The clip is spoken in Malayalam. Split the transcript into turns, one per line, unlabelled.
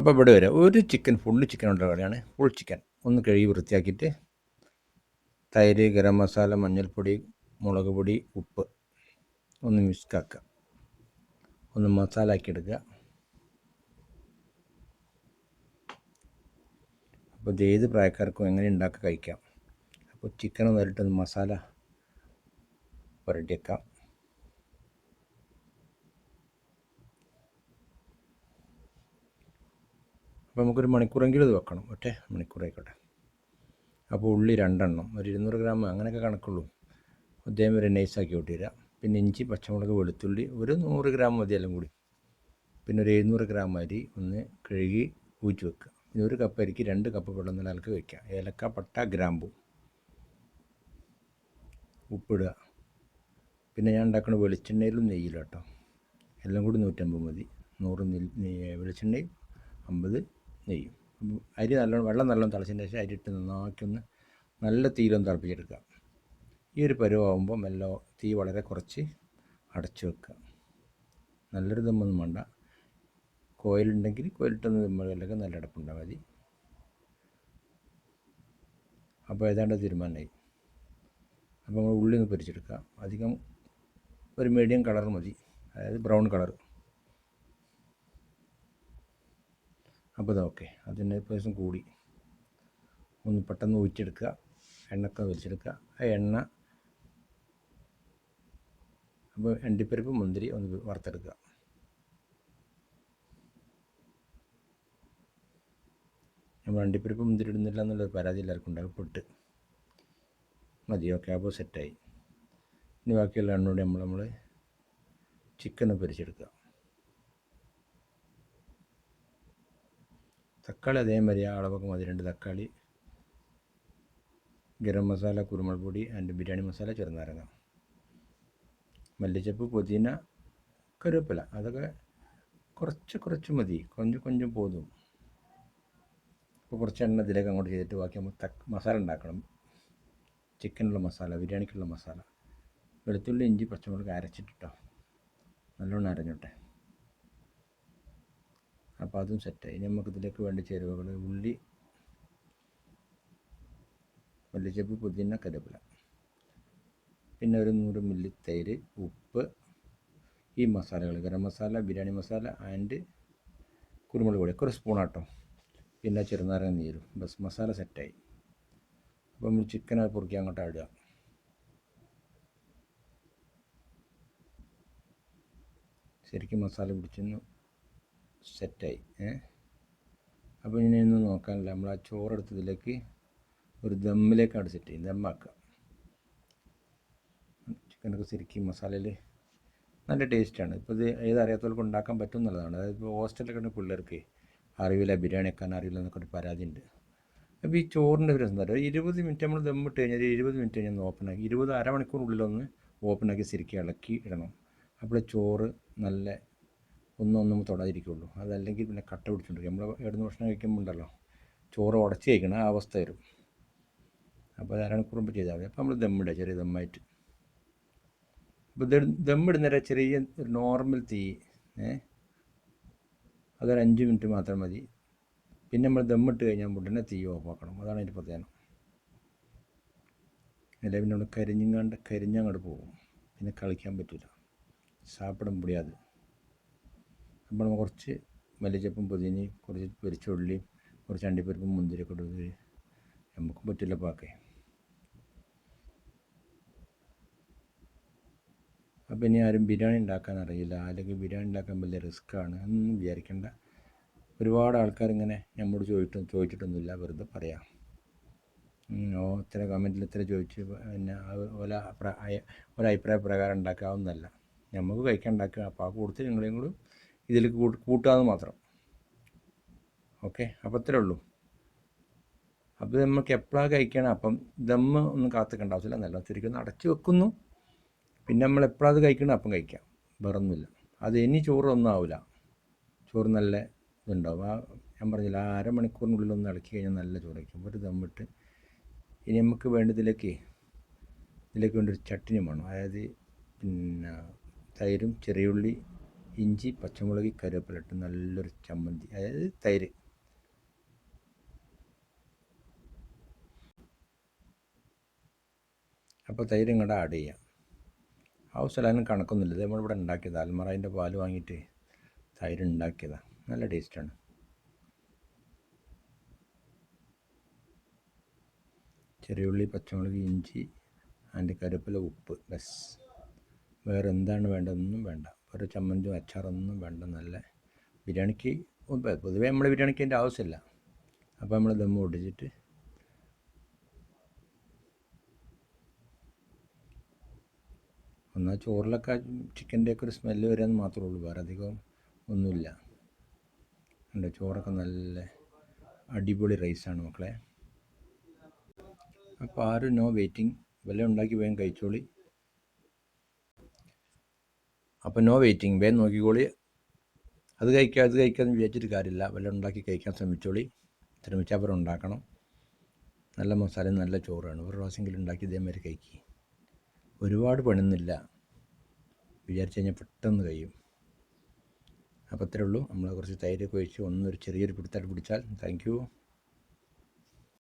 അപ്പോൾ ഇവിടെ വരാം, ഒരു ചിക്കൻ ഫുള്ള് ചിക്കൻ ഉള്ള കറിയാണ്. ഫുൾ ചിക്കൻ ഒന്ന് കഴുകി വൃത്തിയാക്കിയിട്ട് തൈര്, ഗരം മസാല, മഞ്ഞൾപ്പൊടി, മുളക് പൊടി, ഉപ്പ് ഒന്ന് മിക്സാക്കുക, ഒന്ന് മസാല ആക്കി എടുക്കുക. അപ്പോൾ ഇത് ഏത് പ്രായക്കാർക്കും എങ്ങനെ ഉണ്ടാക്കി കഴിക്കാം. അപ്പോൾ ചിക്കൻ നേരിട്ടൊന്ന് മസാല പുരട്ടിയേക്കാം. അപ്പോൾ നമുക്കൊരു മണിക്കൂറെങ്കിലും ഇത് വെക്കണം, ഒറ്റ മണിക്കൂറായിക്കോട്ടെ. അപ്പോൾ ഉള്ളി 2 എണ്ണം, ഒരു 200 ഗ്രാം അങ്ങനെയൊക്കെ കണക്കുള്ളൂ, അദ്ദേഹം ഒരു നൈസാക്കി കൂട്ടിയിടുക. പിന്നെ ഇഞ്ചി, പച്ചമുളക്, വെളുത്തുള്ളി ഒരു 100 ഗ്രാം മതി എല്ലാം കൂടി. പിന്നെ ഒരു 700 ഗ്രാം അരി ഒന്ന് കഴുകി ഊറ്റി വെക്കുക. പിന്നെ 1 കപ്പ് അരിക്ക് 2 കപ്പ് വെള്ളം നിലക്ക് വയ്ക്കുക. ഏലക്ക, പട്ട, ഗ്രാമ്പു, ഉപ്പിടുക. പിന്നെ ഞാൻ ഉണ്ടാക്കുന്ന വെളിച്ചെണ്ണയിലും നെയ്യിലും കേട്ടോ, എല്ലാം കൂടി 150 മതി. 100 വെളിച്ചെണ്ണയും 50 നെയ്യും. അരി നല്ലോണം, വെള്ളം നല്ലോണം തിളച്ചതിന് ശേഷം അരി ഇട്ട് നന്നാക്കി നല്ല തീയിലൊന്ന് തിളപ്പിച്ചെടുക്കുക. ഈ ഒരു പരുവാകുമ്പോൾ മെല്ലെ തീ വളരെ കുറച്ച് അടച്ചു വെക്കുക. നല്ലൊരു ദമ്മൊന്നും വേണ്ട, കോയിലുണ്ടെങ്കിൽ കോയിലിട്ടൊന്ന് ദമ്മല്ലെങ്കിൽ നല്ല അടപ്പുണ്ടാൽ മതി. അപ്പോൾ ഏതാണ്ട് തീരുമാനമായി. അപ്പോൾ നമ്മൾ ഉള്ളി ഒന്ന് പൊരിച്ചെടുക്കുക. അധികം ഒരു മീഡിയം കളർ മതി, അതായത് ബ്രൗൺ കളർ. അപ്പോൾ ഓക്കെ, അതിൻ്റെ ദിവസം കൂടി ഒന്ന് പെട്ടെന്ന് ഊറ്റിയെടുക്കുക. എണ്ണയൊക്കെ വലിച്ചെടുക്കുക. ആ എണ്ണ, അപ്പോൾ അണ്ടിപ്പരിപ്പ്, മുന്തിരി ഒന്ന് വറുത്തെടുക്കുക. നമ്മൾ അണ്ടിപ്പരിപ്പ് മുന്തിരി ഇടുന്നില്ല എന്നുള്ളൊരു പരാതി എല്ലാവർക്കും ഉണ്ടാകും. പൊട്ട് മതി. ഓക്കെ, അപ്പോൾ സെറ്റായി. ഇനി ബാക്കിയുള്ള എണ്ണോടെ നമ്മൾ ചിക്കൻ പൊരിച്ചെടുക്കുക. തക്കാളി അതേമാതിരി ആ അളവൊക്കെ മതി. 2 തക്കാളി, ഗരം മസാല, കുരുമുളക് പൊടി ആൻഡ് ബിരിയാണി മസാല, ചെറുനാരങ്ങ, മല്ലിച്ചപ്പ്, പുതിന, കറിവേപ്പില അതൊക്കെ കുറച്ച് മതി, കൊഞ്ചം പോതും. അപ്പോൾ കുറച്ച് എണ്ണ ഇതിലേക്ക് അങ്ങോട്ട് ചെയ്തിട്ട് ബാക്കി നമ്മൾ മസാല ഉണ്ടാക്കണം. ചിക്കനുള്ള മസാല, ബിരിയാണിക്കുള്ള മസാല, വെളുത്തുള്ളി, ഇഞ്ചി, പച്ചമുളക് അരച്ചിട്ടോ, നല്ലോണം അരഞ്ഞോട്ടെ. അപ്പോൾ അതും സെറ്റായി. ഇനി നമുക്ക് ഇതിലേക്ക് വേണ്ട ചേരുവകൾ: ഉള്ളി, മല്ലിച്ചപ്പ്, പുതിന, കറിവേപ്പില, പിന്നെ ഒരു 100 മില്ലി തൈര്, ഉപ്പ്, ഈ മസാലകൾ ഗരം മസാല, ബിരിയാണി മസാല ആൻഡ് കുരുമുളക് പൊടി ഒക്കെ 1 സ്പൂണാട്ടോ, പിന്നെ ചെറുനാരങ്ങ നീരും. ബസ് മസാല സെറ്റായി. അപ്പോൾ നമ്മൾ ചിക്കൻ പൊറുക്കി അങ്ങോട്ട് ഇടുക. ശരിക്കും മസാല പിടിച്ചൊന്ന് സെറ്റായി. അപ്പോൾ ഇനി ഒന്നും നോക്കാനില്ല, നമ്മൾ ആ ചോറെടുത്തതിലേക്ക് ഒരു ദമ്മിലേക്കാണ് സെറ്റ് ചെയ്യും. ദമ്മാക്കുക. ചിക്കനൊക്കെ ശരിക്കും മസാലയിൽ നല്ല ടേസ്റ്റാണ്. ഇപ്പോൾ ഇത് ഏതറിയാത്തവർക്ക് ഉണ്ടാക്കാൻ പറ്റും എന്നുള്ളതാണ്. അതായത് ഇപ്പോൾ ഹോസ്റ്റലിലൊക്കെ പിള്ളേർക്ക് അറിയില്ല, ബിരിയാണി വെക്കാൻ അറിയില്ല എന്നൊക്കെ ഒരു പരാതി ഉണ്ട്. അപ്പോൾ ഈ ചോറിൻ്റെ ഒരു എന്താ പറയുക, 20 മിനിറ്റ് നമ്മൾ ദമ്മിട്ട് കഴിഞ്ഞാൽ 20 മിനിറ്റ് കഴിഞ്ഞാൽ ഒന്ന് ഓപ്പണാക്കി, 20 അരമണിക്കൂറിനുള്ളിലൊന്ന് ഓപ്പണാക്കി ശരിക്കും ഇളക്കി ഇടണം. അപ്പോൾ ചോറ് നല്ല ഒന്നും തൊടാതിരിക്കുള്ളൂ. അതല്ലെങ്കിൽ പിന്നെ കട്ട പിടിച്ചുകൊണ്ടിരിക്കും. നമ്മൾ ഇടുന്ന ഭക്ഷണം കഴിക്കുമ്പോൾ ഉണ്ടല്ലോ, ചോറ് ഉടച്ച് കഴിക്കണം, ആ അവസ്ഥ വരും. അപ്പോൾ അത് അരമണിക്കൂർ മുമ്പ് ചെയ്താൽ മതി. അപ്പോൾ നമ്മൾ ദമ്മിടുക, ചെറിയ ദമ്മായിട്ട്. അപ്പോൾ ദമ്മിടുന്നേരം ചെറിയ ഒരു നോർമൽ തീ, അതൊരു 5 മിനിറ്റ് മാത്രം മതി. പിന്നെ നമ്മൾ ദമ്മിട്ട് കഴിഞ്ഞാൽ ഉടനെ തീ ഓഫാക്കണം. അതാണ് അതിൻ്റെ പ്രധാനം. അല്ല പിന്നെ നമ്മൾ കരിഞ്ഞങ്ങോട്ട് പോകും, പിന്നെ കളിക്കാൻ പറ്റില്ല, സാപ്പിട മുടിയാതെ. അപ്പോൾ നമ്മൾ കുറച്ച് മല്ലിച്ചപ്പും പുതിനയും കുറച്ച് പൊരിച്ച ഉള്ളിയും കുറച്ച് അണ്ടിപ്പരിപ്പും മുന്തിരിയൊക്കെ ഇട്ട് നമുക്ക് പറ്റില്ല പാക്കേ. അപ്പോൾ ഇനി ആരും ബിരിയാണി ഉണ്ടാക്കാൻ അറിയില്ല, അല്ലെങ്കിൽ ബിരിയാണി ഉണ്ടാക്കാൻ വലിയ റിസ്ക്കാണ് എന്നൊന്നും വിചാരിക്കേണ്ട. ഒരുപാട് ആൾക്കാർ ഇങ്ങനെ നമ്മോട് ചോദിച്ചിട്ടൊന്നുമില്ല, വെറുതെ പറയാം. ഇത്ര കമൻറ്റിൽ ഇത്ര ചോദിച്ച് പിന്നെ ഒരഭിപ്രായ പ്രകാരം ഉണ്ടാക്കാവുന്നതല്ല. നമുക്ക് കഴിക്കാൻ ഉണ്ടാക്കുക. അപ്പോൾ ആ കൂടുതൽ നിങ്ങളെയും കൂടി ഇതിലേക്ക് കൂട്ടാമെന്ന് മാത്രം. ഓക്കെ, അപ്പോൾ അത്രേ ഉള്ളൂ. അപ്പോൾ നമുക്ക് എപ്പോഴാണ് കഴിക്കണം, അപ്പം ദമ്മ് ഒന്നും കാത്തിക്കേണ്ട ആവശ്യമില്ല, നല്ല ശരിക്കും അടച്ച് വെക്കുന്നു. പിന്നെ നമ്മൾ എപ്പോഴത് കഴിക്കണം അപ്പം കഴിക്കാം, വേറൊന്നുമില്ല. അത് ഇനി ചോറൊന്നും ആവില്ല, ചോറ് നല്ല ഇതുണ്ടാവും. ഞാൻ പറഞ്ഞില്ല, ആ അരമണിക്കൂറിനുള്ളിലൊന്ന് ഇളക്കി കഴിഞ്ഞാൽ നല്ല ചോറ് കഴിക്കും. ഒരു ദമ്മിട്ട് ഇനി നമുക്ക് വേണ്ടതിലേക്ക് വേണ്ടൊരു ചട്നി വേണം. അതായത് പിന്നെ തൈരും ചെറിയുള്ളി ഇഞ്ചി, പച്ചമുളക്, കറിവേപ്പില ഇട്ട് നല്ലൊരു ചമ്മന്തി, അതായത് തൈര്. അപ്പോൾ തൈര് ഇങ്ങോട്ട് ആഡ് ചെയ്യാം. ആവശ്യമില്ല, കണക്കൊന്നുമില്ല. ഇത് നമ്മളിവിടെ ഉണ്ടാക്കിയത് അൽമറയിൻ്റെ പാൽ വാങ്ങിയിട്ട് തൈര് ഉണ്ടാക്കിയതാണ്. നല്ല ടേസ്റ്റാണ്. ചെറിയ ഉള്ളി, പച്ചമുളക്, ഇഞ്ചി അതിൻ്റെ കറിവേപ്പില, ഉപ്പ്, ബസ്. വേറെ എന്താണ് വേണ്ടതൊന്നും വേണ്ട. ഒരു ചമ്മന്തിയും അച്ചാറൊന്നും വേണ്ട. നല്ല ബിരിയാണിക്ക് പൊതുവേ നമ്മൾ ബിരിയാണിക്ക് അതിൻ്റെ ആവശ്യമില്ല. അപ്പോൾ നമ്മൾ ദമ്മ് പൊട്ടിച്ചിട്ട് എന്നാൽ ചോറിലൊക്കെ ചിക്കൻ്റെയൊക്കെ ഒരു സ്മെല്ല് വരാമെന്ന് മാത്രമേ ഉള്ളൂ, വേറെ അധികം ഒന്നുമില്ല. ഉണ്ട്, ചോറൊക്കെ നല്ല അടിപൊളി റൈസാണ് മക്കളെ. അപ്പോൾ ആരും നോ വെയിറ്റിംഗ്, വല്ലതും ഉണ്ടാക്കി വേഗം കഴിച്ചോളി. അപ്പോൾ നോ വെയിറ്റിംഗ്, വേഗം നോക്കിക്കോളി. അത് കഴിക്കാമെന്ന് വിചാരിച്ചിട്ട് കാര്യമില്ല, വല്ലതും ഉണ്ടാക്കി കഴിക്കാൻ ശ്രമിച്ചോളി. ശ്രമിച്ചാൽ ഉണ്ടാക്കണം. നല്ല മസാലയും നല്ല ചോറാണ്. ഒരു പ്രാവശ്യമെങ്കിലും ഉണ്ടാക്കി ഇതേമാതിരി കഴിക്കുക. ഒരുപാട് പണിയൊന്നുമില്ല, വിചാരിച്ചു കഴിഞ്ഞാൽ പെട്ടെന്ന് കഴിയും. അപ്പോൾ അത്രേ ഉള്ളൂ. നമ്മൾ കുറച്ച് തൈരൊക്കെ ഒഴിച്ച് ഒന്നൊരു ചെറിയൊരു പിടുത്തം പിടിച്ചാൽ താങ്ക് യു.